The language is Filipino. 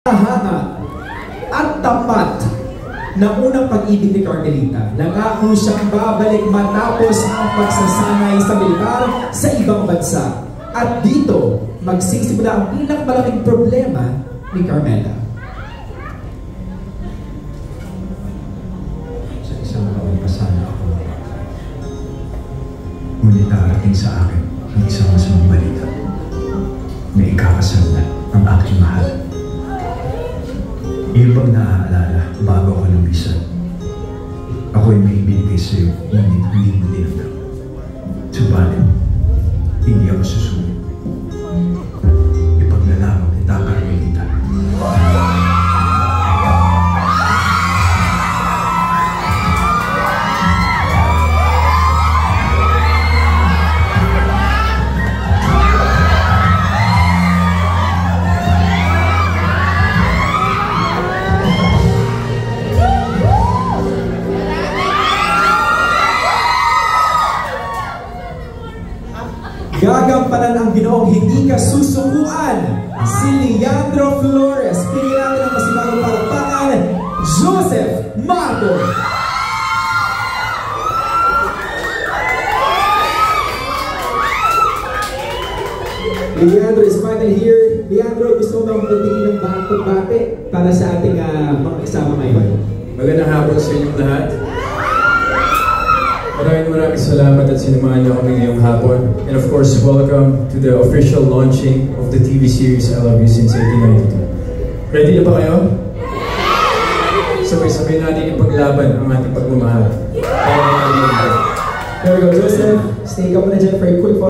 Hanga at tapat na unang pag-ibig ni Carmelita. Nangako siyang babalik matapos ang pagsasanay sa militar sa ibang bansa. At dito, magsisimula ang pinakamalaking problema ni Carmela. Sa isang kapagpasana ako, ngunit darating sa akin ang isang masamang balita. May ikakasal na ang aking mahal. Ibang naaalala bago ako lumisan. Ako'y may ibinigay sa'yo, ngunit hindi mo tinanggap. Subalit, hindi ako susunod. Ipaglalaban kita, Carmelita. Gagampanan ang Ginoong hindi ka susukuan, si Leandro Flores. Bigyan natin ang masimanong palakpakan, Joseph Marco. Leandro is finally here. Leandro, gusto mo bang magbigay ng pagbate para sa ating mga kasama ngayon? Magandang hapon sa inyong lahat. Maraming salamat at sinamahan niyo kami ngayong hapon. And of course, welcome to the official launching of the TV series I Love You Since 1892. Ready na ba kayo? Sabay-sabay natin ipaglaban ang ating pagmamahal. There we go, Joseph. Stay ka muna dyan for a quick photo.